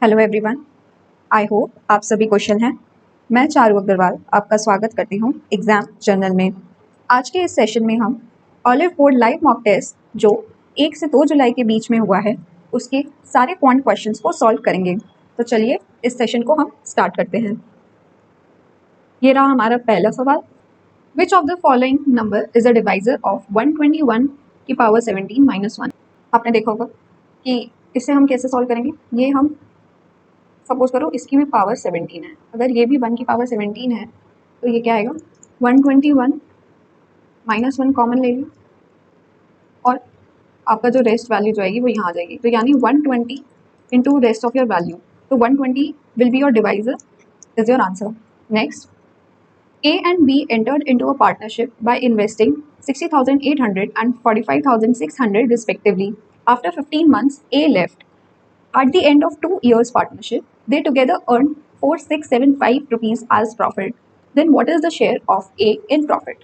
Hello everyone, I hope आप सभी कुशल हैं। मैं चारू अग्रवाल आपका स्वागत करती हूँ एग्जाम जर्नल में। आज के इस सेशन में हम Oliveboard live mock test जो 1 से 2 जुलाई के बीच में हुआ है उसके सारे पॉइंट क्वेश्चंस को सॉल्व करेंगे। तो चलिए इस सेशन को हम स्टार्ट करते हैं। ये रहा हमारा पहला सवाल। Which of the following number is a divisor of 121 की पावर 17 माइनस 1। आपने देखा होगा कि इसे हम कैसे सॉल्व करेंगे। ये हम सपोज करो इसकी भी पावर 17 है, अगर ये भी 1 की पावर 17 है तो ये क्या आएगा 121 माइनस 1 कॉमन ले लो और आपका जो रेस्ट वैल्यू जो आएगी वो यहाँ आ जाएगी। तो यानी 120 into rest of your value, तो 120 will be your divisor, is your answer. Next, A and B entered into a partnership by investing 60,800 and 45,600 respectively. After 15 months, A left. At the end of 2 years partnership, they together earned 4675 rupees as profit. Then what is the share of A in profit?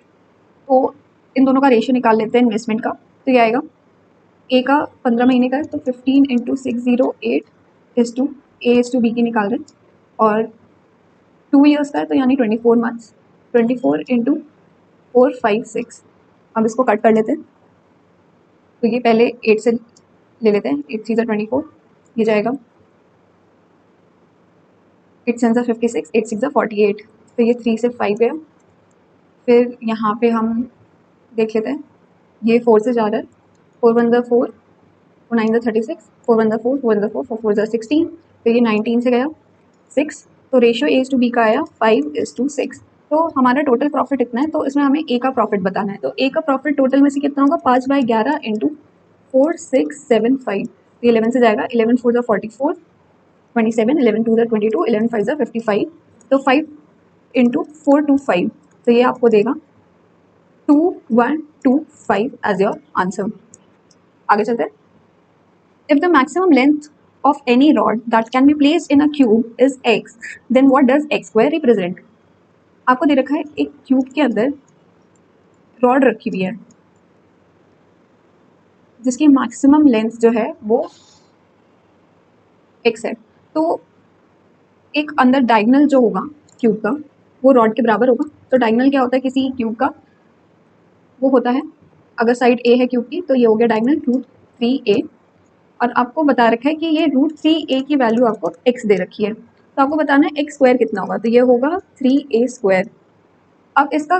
तो इन दोनों का ratio निकाल लेते हैं investment का। तो ये आएगा ए का 15 महीने का है तो 15 into 608 is to A is to B की निकाल रहे हैं, और 2 ईयर्स का है तो यानी 24 मंथ्स, 24 इंटू 456। अब इसको कट कर लेते हैं। तो ये पहले 8 से ले लेते हैं, 8 3 24, ये जाएगा 8 7 56, 8 6 48, तो ये 3 से 5 है। फिर यहाँ पे हम देख लेते हैं, ये 4 से जा रहा है, 4 1 4, 4 9 36, 4 1 4, 4 1 4, 4 4 16, तो ये 19 से गया 6, तो रेशियो ए टू बी का आया 5:6। तो हमारा टोटल प्रॉफिट इतना है, तो इसमें हमें ए का प्रॉफिट बताना है। तो ए का प्रॉफिट टोटल में से कितना होगा 5/11 इंटू 4675, तो 11 से जाएगा, 11 4 44, 27, 11 2 22, 11 5 55, तो 5 इंटू 425, तो ये आपको देगा 2125 एज योर आंसर। आगे चलते हैं। If the maximum length of any rod that can be placed in a cube is x, then what does x square represent? आपको दे रखा है एक क्यूब के अंदर रॉड रखी हुई है जिसकी मैक्सिमम लेंथ जो है वो x है। तो एक अंदर डायगोनल जो होगा क्यूब का वो रॉड के बराबर होगा। तो डायगोनल क्या होता है किसी क्यूब का, वो होता है अगर साइड a है क्यूब की तो ये हो गया डायगोनल √3a, और आपको बता रखा है कि ये √3a की वैल्यू आपको x दे रखी है, तो आपको बताना है x स्क्वायर कितना होगा, तो ये होगा 3a स्क्वायर। अब इसका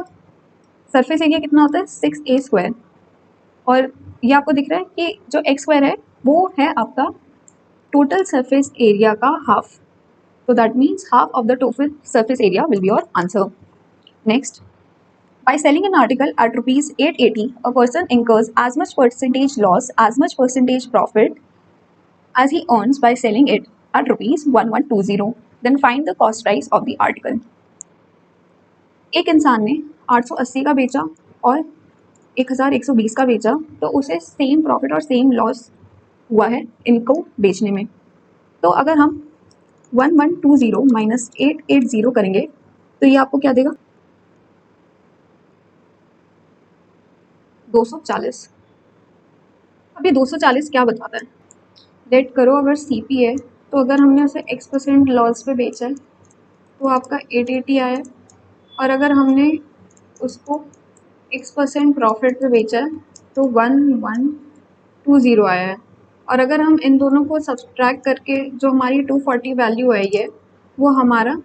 सरफेस एरिया कितना होता है 6a स्क्वायर, और ये आपको दिख रहा है कि जो x स्क्वायर है वो है आपका टोटल सरफेस एरिया का हाफ, तो that means half of the total surface area will be your answer. Next, by selling an article at rupees 880, a person incurs as much percentage loss as much percentage profit as he earns by selling it at rupees 1120. Then find the cost price of the article. एक इंसान ने 880 का बेचा और 1120 का बेचा, तो उसे सेम प्रॉफिट और सेम लॉस हुआ है इनको बेचने में। तो अगर हम 1120 माइनस 880 करेंगे तो ये आपको क्या देगा 240। अब ये 240 क्या बताता है, लेट करो अगर सीपी है तो अगर हमने उसे x% लॉस पे बेचा है तो आपका 880 आया, और अगर हमने उसको x% प्रॉफिट पे बेचा है तो 1120 आया है, और अगर हम इन दोनों को सब्सट्रैक्ट करके जो हमारी 240 वैल्यू आई है वो हमारा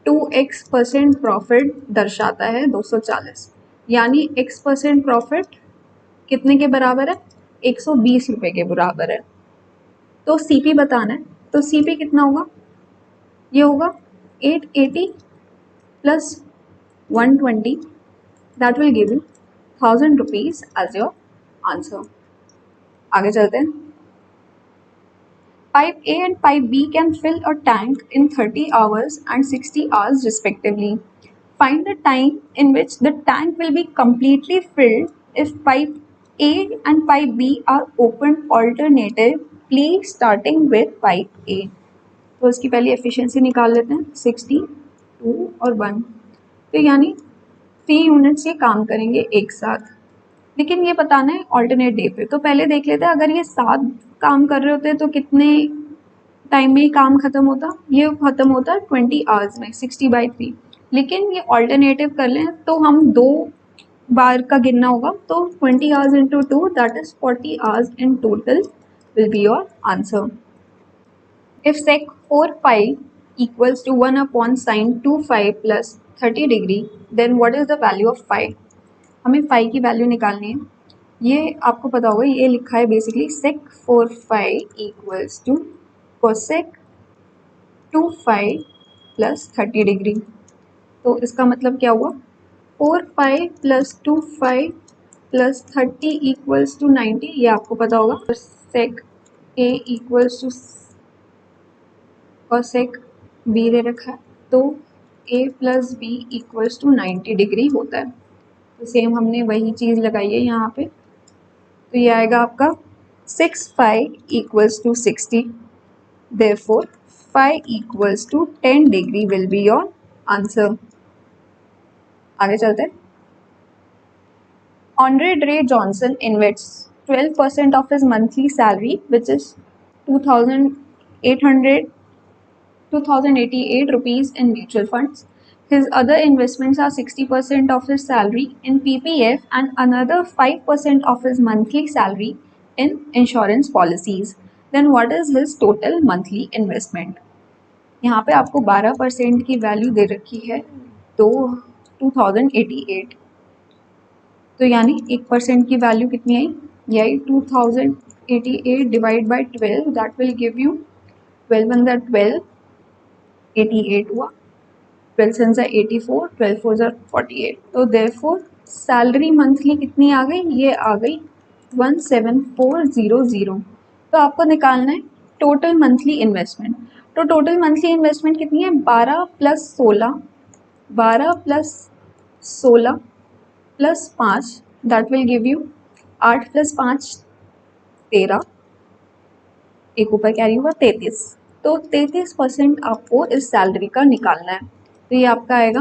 2x% प्रॉफिट दर्शाता है 240, यानी x% प्रॉफिट कितने के बराबर है 120 रुपये के बराबर है। तो सीपी बताना है, तो सीपी कितना होगा, ये होगा 880 plus 120, that will give you 1000 rupees as your answer. आगे चलते हैं। Pipe A and Pipe B can fill a tank in 30 hours and 60 hours respectively. Find the time in which the tank will be completely filled if Pipe A and Pipe B are opened alternatively starting with Pipe A. तो इसकी पहले efficiency निकाल लेते हैं 60, 2 और 1, तो यानी 3 units ये काम करेंगे एक साथ, लेकिन ये बताना है ऑल्टरनेट डे पे। तो पहले देख लेते हैं अगर ये साथ काम कर रहे होते तो कितने टाइम में ही काम खत्म होता, ये खत्म होता 20 आवर्स में 60/3। लेकिन ये ऑल्टरनेटिव कर लें तो हम 2 बार का गिनना होगा, तो 20 hours into 2 that is 40 hours in total will be your answer. If sec 4 phi equals to 1 upon sin 2 phi plus 30 degree, then what is the value of phi? हमें phi की वैल्यू निकालनी है। ये आपको पता होगा, ये लिखा है basically sec 4 phi equals to cosec 2 phi plus 30 degree. तो इसका मतलब क्या हुआ, 4 phi plus 2 phi plus 30 equals to 90, ये आपको पता होगा। sec a equals to cosec b दे रखा है, तो a plus B equals to 90 degree होता है। तो सेम हमने वही चीज़ लगाई है यहाँ पे, तो ये आएगा आपका 6 phi equals to 60, therefore phi equals to 10 degree will be your answer। आगे चलते हैं। Andre Ray Johnson invests 12% of his monthly salary, which is 2,088 rupees in mutual funds. His other investments are 60% of his salary in PPF and another 5% of his monthly salary in insurance policies. Then what is his total monthly investment? यहाँ पे आपको 12% की value दे रखी है, तो 2088, तो यानी 1% की वैल्यू कितनी आई, ये आई 2088 divide by 12, that will give you 12 one ज़ा 12, 88 हुआ, 12 सेवन ज़ा 84, 12 फोर ज़ा 48। तो देयरफॉर सैलरी मंथली कितनी आ गई, ये आ गई 17400। तो आपको निकालना है टोटल मंथली इन्वेस्टमेंट। तो टोटल मंथली इन्वेस्टमेंट कितनी है, 12 plus 16, 12 plus 16 plus 5, that will give you 8 plus 5 13, एक ऊपर कैरी हुआ 33। तो 33% आपको इस सैलरी का निकालना है। तो ये आपका आएगा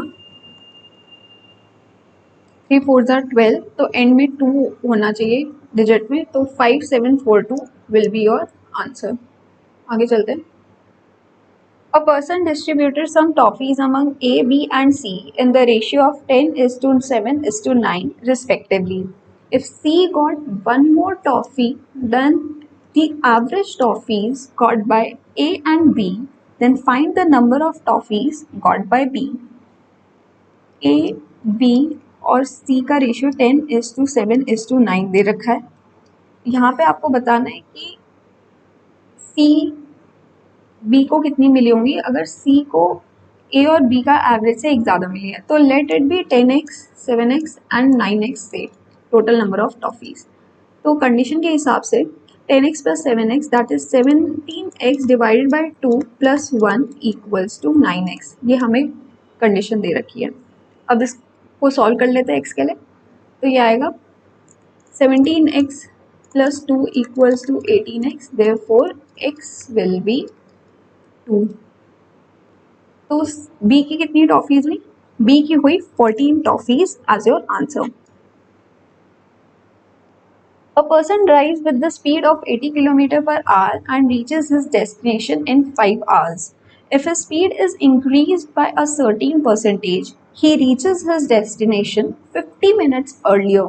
3 4 ज़ा 12, तो एंड में 2 होना चाहिए डिजिट में, तो 5742 विल बी योर आंसर। आगे चलते हैं। A person distributed some toffees among A, B and C in the ratio of 10:7:9 respectively. If C got one more toffee than the average toffees got by A and B, then find the number of toffees got by B. A, B और C का ratio 10:7:9 दे रखा है। यहाँ पे आपको बताना है कि C बी को कितनी मिली होंगी, अगर सी को ए और बी का एवरेज से एक ज़्यादा मिली है, तो let it be 10x 7x and 9x से टोटल नंबर ऑफ टॉफीज। तो कंडीशन के हिसाब से 10x plus 7x that is 17x divided by 2 plus 1 equals to 9x, ये हमें कंडीशन दे रखी है। अब इसको सॉल्व कर लेते हैं x के लिए, तो ये आएगा 17x plus 2 equals to 18x, therefore x will be 2। तो बी की कितनी टॉफीज हुई, बी की हुई 14 toffees as your answer. A person drives with the speed of 80 km per hour and reaches his destination in 5 hours. If his speed is increased by a certain percentage, he reaches his destination 50 minutes earlier.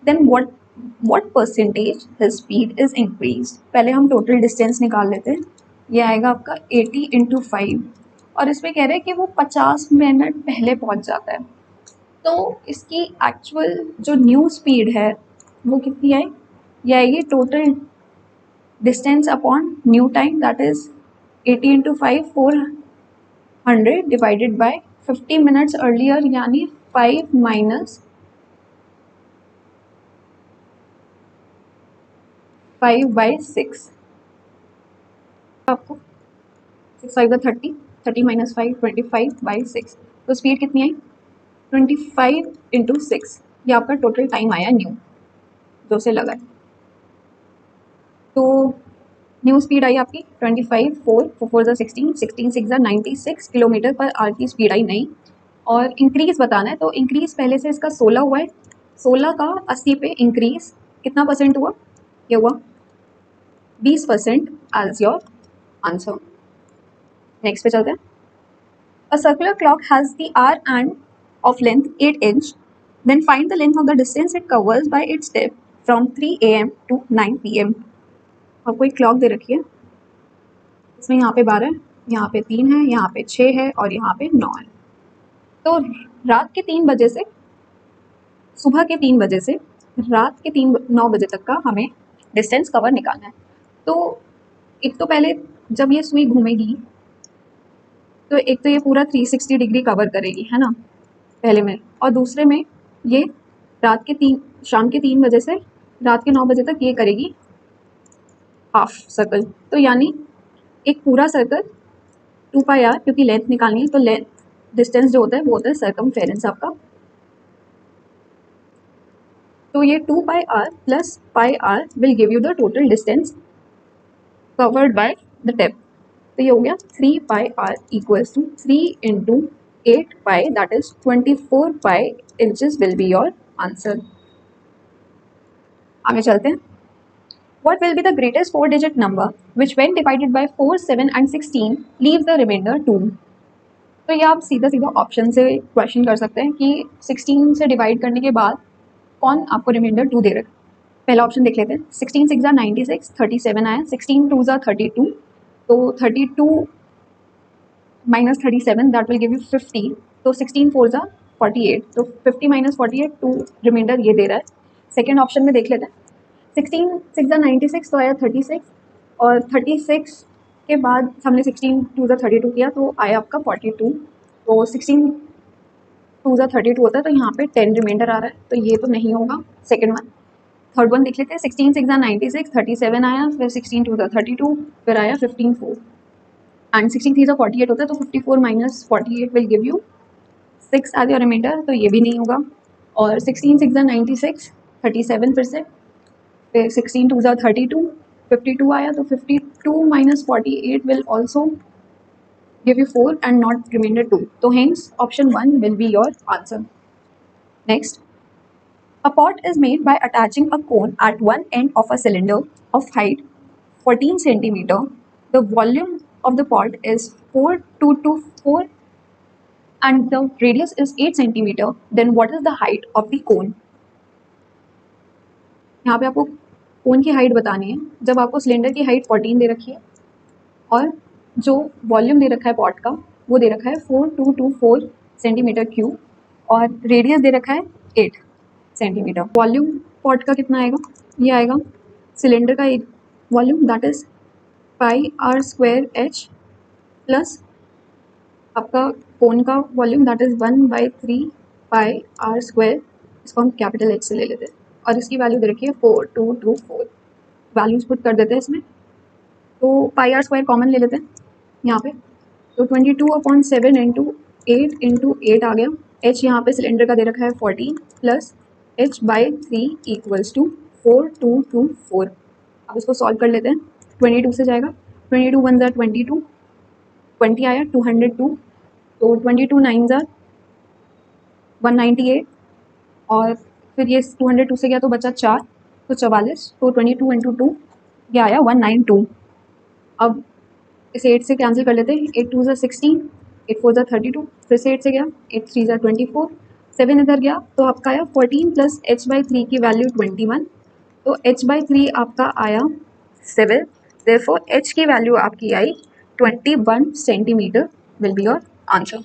Then what percentage his speed is increased? पहले हम total distance निकाल लेते हैं। ये आएगा आपका 80 × 5 और इसमें कह रहे हैं कि वो 50 मिनट पहले पहुंच जाता है। तो इसकी एक्चुअल जो न्यू स्पीड है वो कितनी आई, ये आएगी total distance upon new time, that is 80 × 5 400 divided by 50 minutes earlier, यानी 5 माइनस 5/6। आपको 6 5 30, 30 माइनस 5 25/6। तो स्पीड कितनी आई, 25 × 6, ये आपका टोटल टाइम आया न्यू जो से लगा है। तो न्यू स्पीड आई आपकी 25, 4 4 ज़ा 16, 16 6 ज़ा 96 किलोमीटर पर आवर की स्पीड आई नई। और इंक्रीज़ बताना है, तो इंक्रीज़ पहले से इसका 16 हुआ है, 16 का 80 पे इंक्रीज़ कितना परसेंट हुआ, ये हुआ 20% एज योर आंसर। नेक्स्ट पे चलते हैं। A circular clock has the hour and of length 8 inch. Then find the length of the distance it covers by its step from 3 a.m. to 9 p.m. आपको एक clock दे रखी है, इसमें यहाँ पे 12 है, यहाँ पे 3 है, यहाँ पे 6 है और यहाँ पे 9 है। तो रात के 3 बजे से सुबह के 3 बजे से रात के 9 बजे तक का हमें डिस्टेंस कवर निकालना है। तो एक तो पहले जब ये सुई घूमेगी तो एक तो ये पूरा 360 डिग्री कवर करेगी, है ना, पहले में, और दूसरे में ये शाम के 3 बजे से रात के 9 बजे तक ये करेगी हाफ सर्कल। तो यानी एक पूरा सर्कल 2πr, क्योंकि लेंथ निकालनी है तो लेंथ डिस्टेंस जो होता है वो होता है सर्कमफेरेंस आपका। तो ये 2πr plus πr will give you the total distance covered by the tape. तो ये हो गया 3πr इक्वल्स टू 3 इंटू 8π, दैट इज 24π inches will be your answer. आगे चलते हैं। What will be the greatest 4-digit number which when divided by 4, 7 and 16 leaves the remainder 2? तो ये आप सीधा सीधा ऑप्शन से क्वेश्चन कर सकते हैं कि 16 से डिवाइड करने के बाद कौन आपको रिमाइंडर 2 दे रहा है। पहला ऑप्शन देख लेते हैं। 16 6 ज़ा 96, 37 आया, 16 2 ज़ा 32, तो 32 minus 37 that will give you 50, तो 16 4 ज़ा 48, तो 50 माइनस 48 2 रिमाइंडर ये दे रहा है। सेकेंड ऑप्शन में देख लेते हैं। 16 6 ज़ा 96 तो आया 36, और 36 के बाद हमने 16 2 ज़ा 32 किया तो आया आपका 42, तो 16 2 ज़ा 32 होता है, तो यहाँ पे 10 रिमाइंडर आ रहा है, तो ये तो नहीं होगा सेकंड वन। थर्ड वन देख लेते हैं। 16 6 ज़ा 96, 37 आया, फिर 16 2 ज़ा 32, फिर आया 15 4, एंड 16 3 ज़ा 48 होता है, तो 54 माइनस 48 विल गिव यू 6 आ गया रिमाइंडर, तो ये भी नहीं होगा। और 16 6 ज़ा 96, 37 फिर से, फिर 16 2 ज़ा 32, 52 आया, तो 52 minus 48 will also give you 4 and not remainder 2. So hence option 1 will be your answer. Next, a pot is made by attaching a cone at one end of a cylinder of height 14 centimeter. The volume of the pot is 4224 and the radius is 8 centimeter. Then what is the height of the cone? यहाँ पे आपको कोन की height बतानी है। जब आपको cylinder की height 14 दे रखी है और जो वॉल्यूम दे रखा है पॉट का वो दे रखा है 4224 सेंटीमीटर क्यूब, और रेडियस दे रखा है 8 सेंटीमीटर। वॉल्यूम पॉट का कितना आएगा? ये आएगा सिलेंडर का एक volume that is πr² plus आपका कोन का वॉल्यूम दैट इज 1/3 πr²। इसको हम कैपिटल H से ले लेते हैं और इसकी वैल्यू दे रखी है 4224। वैल्यूज पुट कर देते हैं इसमें, तो πr² कॉमन ले लेते हैं यहाँ पे, तो 22/7 इंटू 8 इंटू 8 आ गया। h यहाँ पे सिलेंडर का दे रखा है 14 प्लस h/3 इक्वल्स टू 4224। अब इसको सॉल्व कर लेते हैं। 22 से जाएगा, 22 1 ज़ा 22, 20 आया 202, तो 22 9 ज़ा 198, और फिर ये 202 से गया तो बचा 4, तो 44, तो 22 इंटू 2 ये आया 192। अब इसे 8 से कैंसिल कर लेते हैं। 8 2 ज़ा 16, 8 4 ज़ा 32, फिर से 8 से गया, 8 3 ज़ा 24, 7 इधर गया तो आपका आया 14 प्लस h/3 की वैल्यू 21, तो h/3 आपका आया 7, देयरफॉर h की वैल्यू आपकी आई 21 centimetre will be your answer.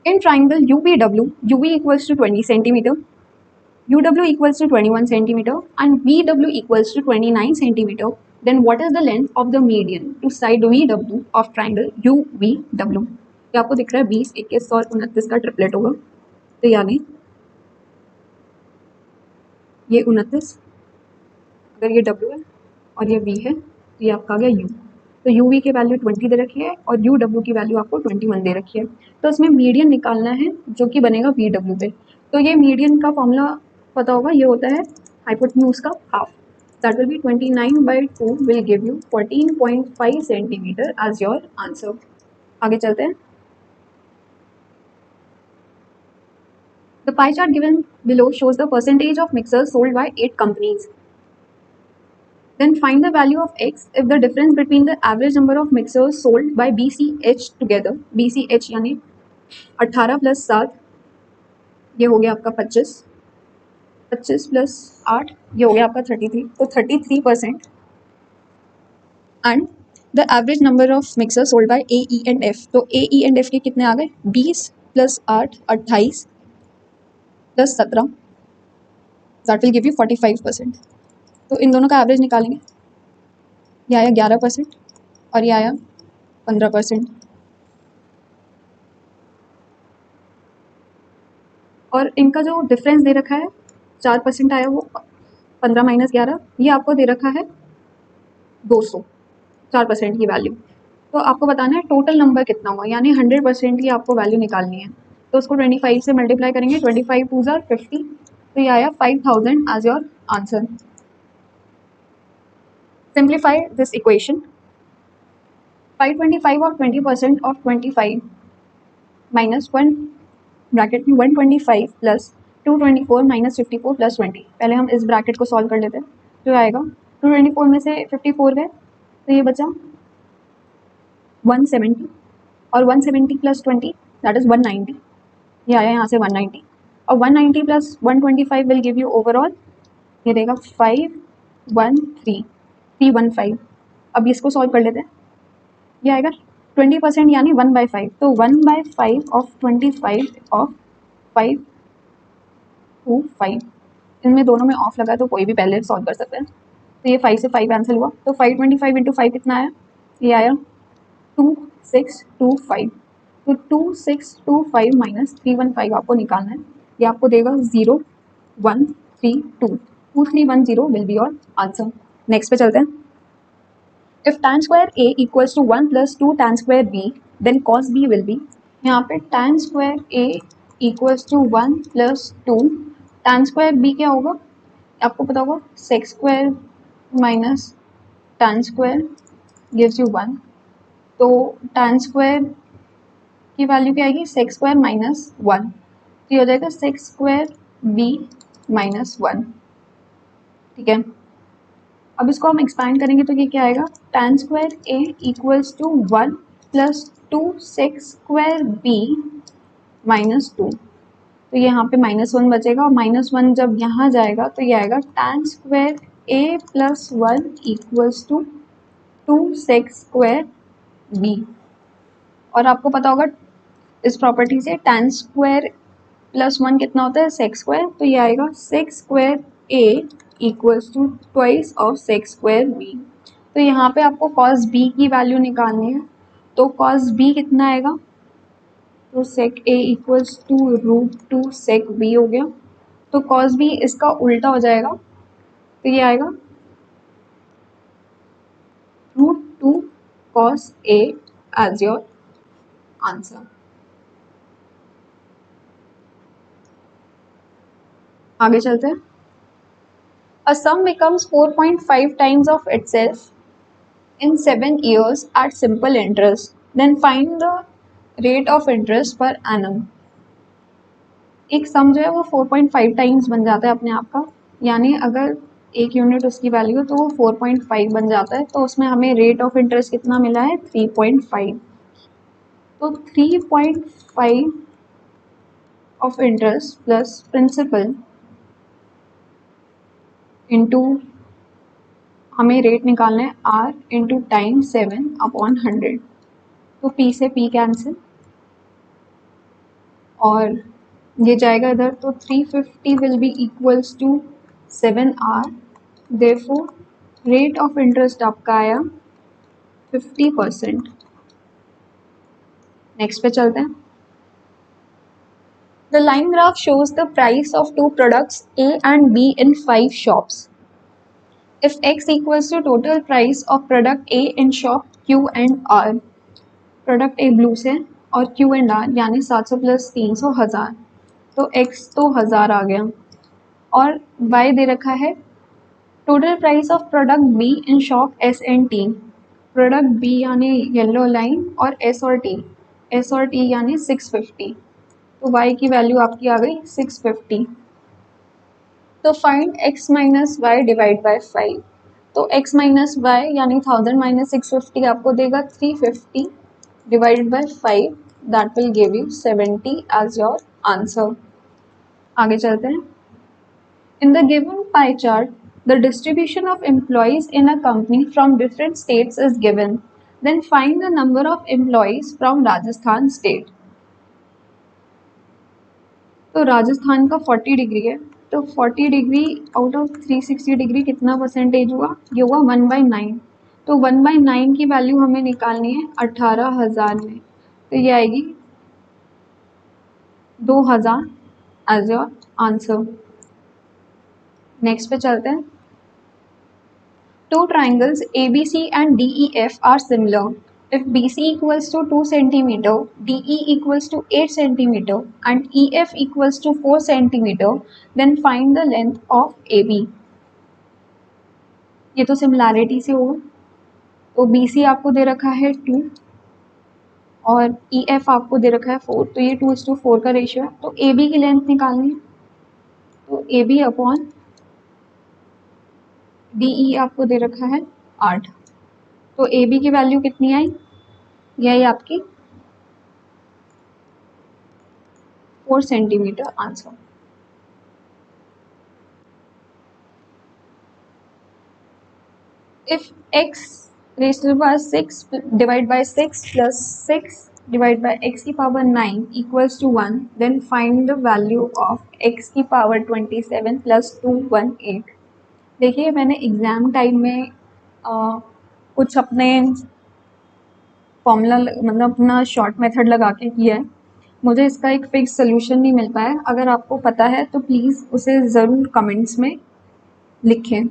In triangle UVW, UV equals to 20 centimeter, UW equals to 21 centimeter and VW equals to 29 centimeter, then what is the length of the median to side VW of triangle UVW? ये आपको दिख रहा है 20, 21 और 29 का triplet होगा, तो यानी ये 29, अगर ये W है और ये V है तो ये आपका आ गया U। तो UV की वैल्यू 20 दे रखी है और UW की वैल्यू आपको 21 दे रखी है, तो इसमें मीडियन निकालना है जो कि बनेगा VW पे। तो ये मीडियन का फॉर्मूला पता होगा, ये होता है हाइपोटेन्यूज का half, that will be 29/2 will give you 14.5 centimetre as your answer. आगे चलते हैं। The pie chart given below shows the percentage of mixers sold by 8 companies. Then find the value of x if the difference between the average number of mixers sold by BCH together, BCH यानी 18 + 7, ये हो गया आपका 25, 25 + 8, ये हो गया आपका 33, तो 33%, and the average number of mixer sold by A E and F, तो ए ई एंड एफ के कितने आ गए, 20 + 8 28 + 17, दैट विल गिव यू 45%। तो इन दोनों का एवरेज निकालेंगे, ये आया 11% और ये आया 15%, और इनका जो डिफरेंस दे रखा है 4% आया, वो 15 - 11, ये आपको दे रखा है 200, 4% की वैल्यू। तो आपको बताना है टोटल नंबर कितना हुआ, यानी 100% की आपको वैल्यू निकालनी है। तो उसको 25 से मल्टीप्लाई करेंगे, 25 2 ज़ार 50, तो ये आया 5000 as your answer. Simplify this equation, 525 और 20% ऑफ 25 माइनस 1 ब्रैकेट में 125 प्लस 224 माइनस 54 प्लस 20। पहले हम इस ब्रैकेट को सॉल्व कर लेते हैं, जो आएगा 224 में से 54 गए तो ये बचा 170, और 170 प्लस 20 दैट इज़ 190, ये आया यहाँ से 190, और 190 plus 125 will give you overall, ये देगा 513,315। अब इसको सॉल्व कर लेते हैं, ये आएगा 20% यानी 1/5, तो 1/5 ऑफ 25 ऑफ 525, इनमें दोनों में ऑफ लगा है तो कोई भी पहले सॉल्व कर सकते हैं। तो ये 5 से 5 कैंसिल हुआ, तो 525 × 5 कितना आया, ये आया 2625, तो 2625 माइनस 315 आपको निकालना है, ये आपको देगा 0132, 2310 will be your answer. Next पे चलते हैं। If tan square a equals to 1 + 2 tan square b, then cos b will be, यहाँ पे tan square a equals to 1 + 2 tan square b क्या होगा, आपको पता होगा sec square minus tan square gives you 1, तो tan स्क्वायर की value क्या आएगी, sec स्क्वायर माइनस 1, तो ये हो जाएगा sec स्क्वायर b माइनस 1, ठीक है। अब इसको हम एक्सपैंड करेंगे तो ये क्या आएगा, tan square a equals to 1 + 2 sec square b minus 2, तो यहाँ पे -1 बचेगा, और -1 जब यहाँ जाएगा तो ये आएगा tan square a + 1 equals to 2 sec square b, और आपको पता होगा इस प्रॉपर्टी से tan स्क्वायर + 1 कितना होता है, sec स्क्वायर, तो ये आएगा sec square a equals to twice of sec square b। तो यहाँ पे आपको cos b की वैल्यू निकालनी है, तो cos b कितना आएगा, तो sec a equals to √2 sec b हो गया, तो cos b इसका उल्टा हो जाएगा, तो ये आएगा √2 cos a as your answer. आगे चलते हैं। A sum becomes 4.5 times of itself in 7 years at simple interest. Then find the rate of interest per annum. एक सम जो है वो 4.5 टाइम्स बन जाता है अपने आप का, यानी अगर 1 यूनिट उसकी वैल्यू है तो वो 4.5 बन जाता है, तो उसमें हमें रेट ऑफ इंटरेस्ट कितना मिला है, 3.5, तो 3.5 of interest plus principal into हमें रेट निकालना है r इंटू टाइम 7/100, तो p से p कैंसिल और ये जाएगा इधर, तो 350 will be equals to 7r, therefore rate of interest आपका आया 50%। नेक्स्ट पे चलते हैं। The line graph shows the price of 2 products A and B in 5 shops. If x equals to total price of product A in shop Q and R, product A blue से और Q and R यानी 700 + 300 1000, तो x तो 1000 आ गया, और y दे रखा है total price of product B in shop S and T, product B यानी येलो लाइन और S और T यानी 650, तो y की वैल्यू आपकी आ गई 650। तो find x - y divide by 5, तो x माइनस वाई यानी 1000 माइनस 650 आपको देगा 350 divided by 5, that will give you 70 as your answer. आगे चलते हैं। In the given pie chart, the distribution of employees in a company from different states is given. Then find the number of employees from Rajasthan state. तो राजस्थान का 40 degree है, तो 40 degree out of 360 degree कितना percentage हुआ? ये हुआ 1/9। तो 1/9 की वैल्यू हमें निकालनी है 18,000 में, तो ये आएगी 2000 एज योर आंसर। नेक्स्ट पे चलते हैं। Two triangles ABC and DEF are similar. If BC equals to 2 cm, DE equals to 8 cm and EF equals to 4 cm, then find the length of AB. ये तो similarity से होगा। तो BC आपको दे रखा है 2 और EF आपको दे रखा है 4, तो ये 2:4 का रेशियो है। तो AB की लेंथ निकालनी है, तो AB अपॉन DE आपको दे रखा है 8, तो AB की वैल्यू कितनी आई? यही आपकी 4 centimetre answer. If x raised to the power 6 divided by 6 plus 6 divided by x की power 9 equals to 1, then find the value of x की पावर 27 plus 218। देखिए मैंने एग्ज़ाम टाइम में कुछ अपने फॉर्मूला मतलब अपना शॉर्ट मेथड लगा के किया है। मुझे इसका एक फिक्स सोल्यूशन नहीं मिल पाया। अगर आपको पता है तो प्लीज़ उसे ज़रूर कमेंट्स में लिखें।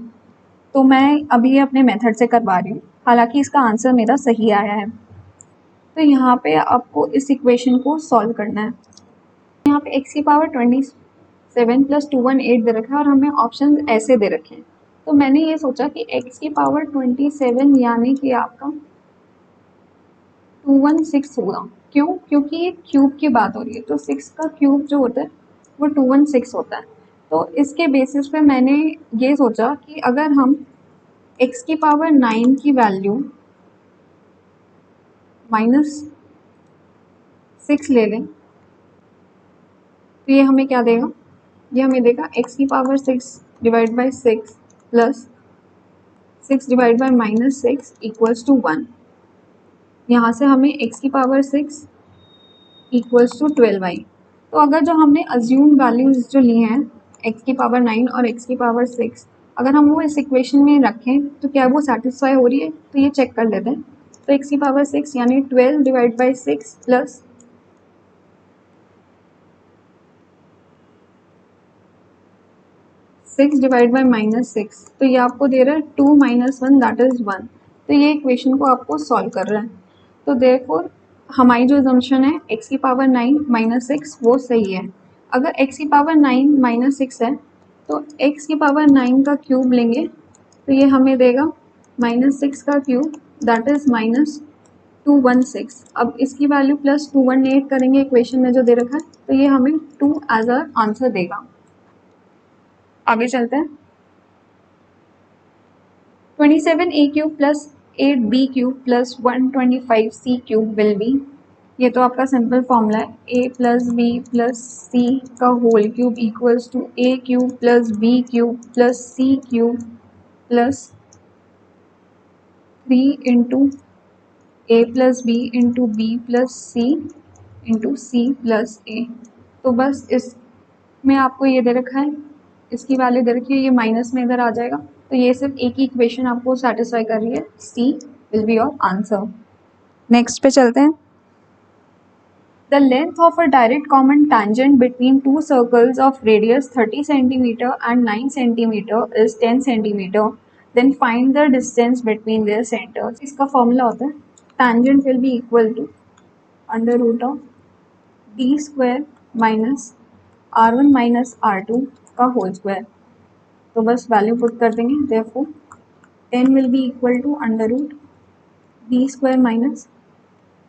तो मैं अभी अपने मेथड से करवा रही हूँ, हालांकि इसका आंसर मेरा सही आया है। तो यहाँ पे आपको इस इक्वेशन को सॉल्व करना है। यहाँ पे x की पावर 27 प्लस 218 दे रखा है और हमें ऑप्शन ऐसे दे रखे हैं। तो मैंने ये सोचा कि x की पावर 27 यानी कि आपका 216 होगा। क्यों? क्योंकि ये क्यूब की बात हो रही है, तो 6 का क्यूब जो होता है वो 216 होता है। तो इसके बेसिस पे मैंने ये सोचा कि अगर हम x की पावर 9 की वैल्यू -6 ले लें तो ये हमें क्या देगा? ये हमें देगा x की power 6 divide by 6 plus 6 divide by -6 equals to 1। यहाँ से हमें x की पावर 6 इक्वल्स टू 12 आई। तो अगर जो हमने अज्यूम वैल्यूज़ जो ली हैं x की पावर 9 और x की पावर 6, अगर हम वो इस इक्वेशन में रखें तो क्या वो सेटिस्फाई हो रही है? तो ये चेक कर लेते हैं। तो x की पावर 6 यानी 12 divide by 6 plus 6 divide by -6, तो ये आपको दे रहा है 2 - 1 दैट इज़ 1। तो ये इक्वेशन को आपको सॉल्व कर रहा है। तो देयरफॉर हमारी जो अजम्पशन है x की पावर 9 - 6 वो सही है। अगर x की पावर 9 - 6 है तो x की पावर 9 का क्यूब लेंगे तो ये हमें देगा -6 का क्यूब दैट इज़ -216। अब इसकी वैल्यू प्लस 218 करेंगे इक्वेशन में जो दे रखा है, तो ये हमें 2 एज अ आंसर देगा। आगे चलते हैं। 27a cube plus 8b cube plus 125c cube will be, ये तो आपका सिंपल फॉर्मूला है, a plus B plus C का whole cube equals to a cube plus B cube plus C cube plus 3 into a plus B into B plus C into C plus A. तो बस इसमें आपको ये दे रखा है, इसकी वैल्यू दे रखी है, ये माइनस में इधर आ जाएगा। तो ये सिर्फ एक ही इक्वेशन आपको सेटिस्फाई कर रही है, C will be your answer. Next पे चलते हैं। The length of a direct common tangent between two circles of radius 30 cm and 9 cm is 10 cm. Then find the distance between their centers. इसका formula होता है tangent will be equal to under root of d square minus r1 minus r2 का whole square. तो बस value put कर देंगे, therefore 10 will be equal to under root d square minus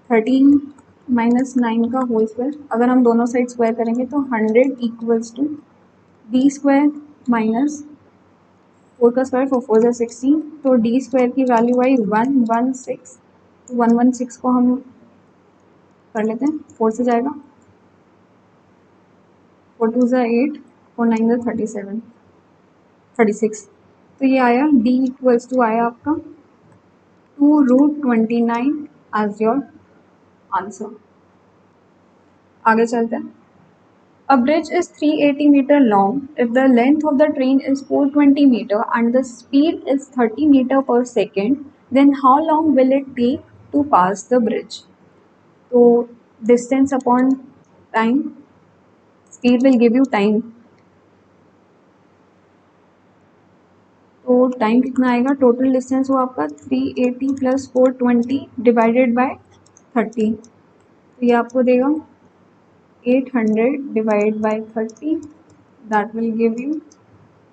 13 minus 9 का whole square. अगर हम दोनों side square करेंगे तो 100 equals to d square minus 4 का स्क्वायर 4 4 ज़ा 16, तो डी स्क्वायर की वैल्यू आई 116। 116 को हम कर लेते हैं, 4 से जाएगा, 4 2 ज़ा 8, 4 9 ज़ा 36। तो ये आया डी इक्वल्स टू आया आपका 2√29 एज योर आंसर। आगे चलते हैं। A bridge is 380 meter long if the length of the train is 420 meter and the speed is 30 meter per second, then how long will it take to pass the bridge? So distance upon time, speed will give you time. तो time कितना आएगा, total distance वो आपका 380 plus 420 divided by 30, तो ये आपको देगा 800 divide by 30, that will give you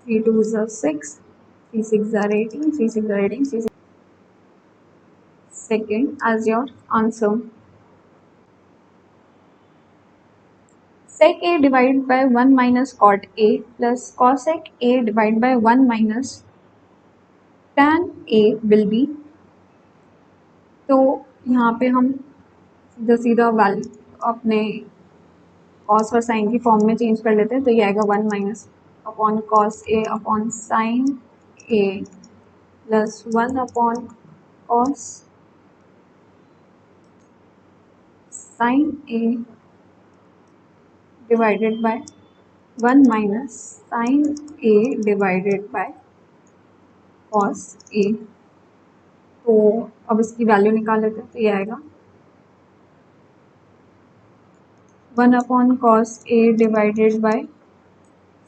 3 2 ज़ा 6, 3 6 ज़ा 18, 3 6 ज़ा 18, 3 second as your answer. Sec a divided by 1 minus cot a plus cosec a divided by 1 minus tan a will be, तो यहाँ पे हम सीधा वैल्यू अपने कॉस और साइन की फॉर्म में चेंज कर लेते हैं, तो ये आएगा 1 minus upon cos A upon sine A plus 1 upon cos sine A divided by 1 minus sine A divided by cos ए। तो अब इसकी वैल्यू निकाल लेते हैं, तो ये आएगा 1 upon cos a divided by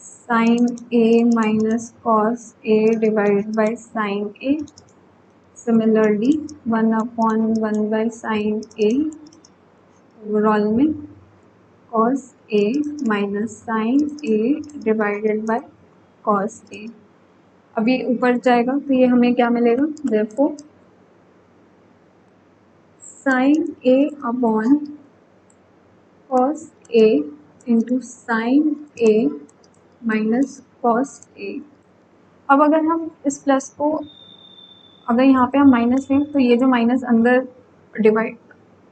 sine a minus cos a divided by sine a. Similarly 1 upon 1 by sine a overall में cos a minus sine A divided by cos a. अब ये ऊपर जाएगा तो ये हमें क्या मिलेगा, therefore sine a upon cos a into sine a minus cos a. अब अगर हम इस प्लस को अगर यहाँ पे हम माइनस लें तो ये जो माइनस अंदर डिवाइड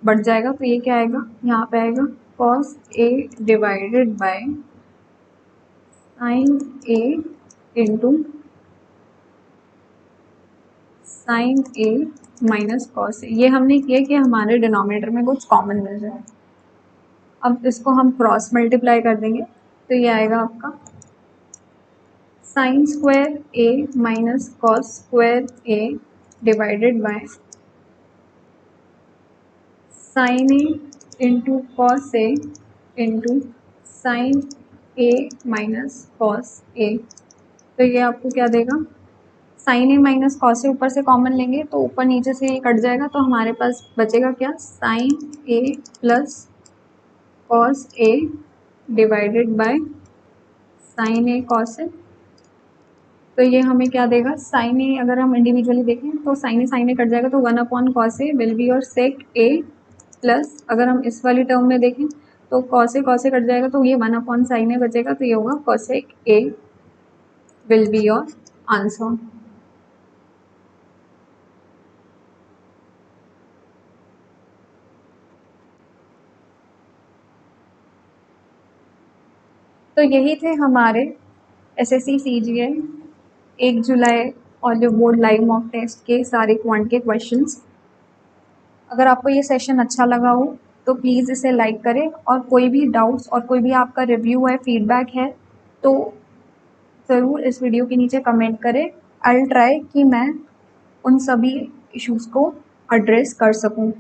बढ़ जाएगा, तो ये क्या आएगा, यहाँ पे आएगा cos a divided by sine a into sine a minus cos a. ये हमने किया कि हमारे डिनोमिनेटर में कुछ कॉमन मिल जाए। अब इसको हम क्रॉस मल्टीप्लाई कर देंगे, तो ये आएगा आपका sine square a minus cos square a divided by sine a into cos a into sine a minus cos ए। तो ये आपको क्या देगा, sine a minus cos a ऊपर से कॉमन लेंगे तो ऊपर नीचे से ये कट जाएगा, तो हमारे पास बचेगा क्या, sine A plus cos a divided by sine a cos ए। तो ये हमें क्या देगा, साइन ए अगर हम इंडिविजुअली देखें तो साइन ए कट जाएगा, तो 1 upon cos A will be your sake A plus अगर हम इस वाली टर्म में देखें तो कॉस ए कट जाएगा, तो ये 1 अपॉन साइन ए बचेगा, तो ये होगा cosec a will be your answer. तो यही थे हमारे एसएससी सीजीएल 1 जुलाई Oliveboard live mock test के सारे क्वांट के क्वेश्चंस। अगर आपको ये सेशन अच्छा लगा हो तो प्लीज़ इसे लाइक करें, और कोई भी डाउट्स और कोई भी आपका रिव्यू है, फीडबैक है, तो ज़रूर इस वीडियो के नीचे कमेंट करें। आई विल ट्राई कि मैं उन सभी इश्यूज़ को एड्रेस कर सकूं।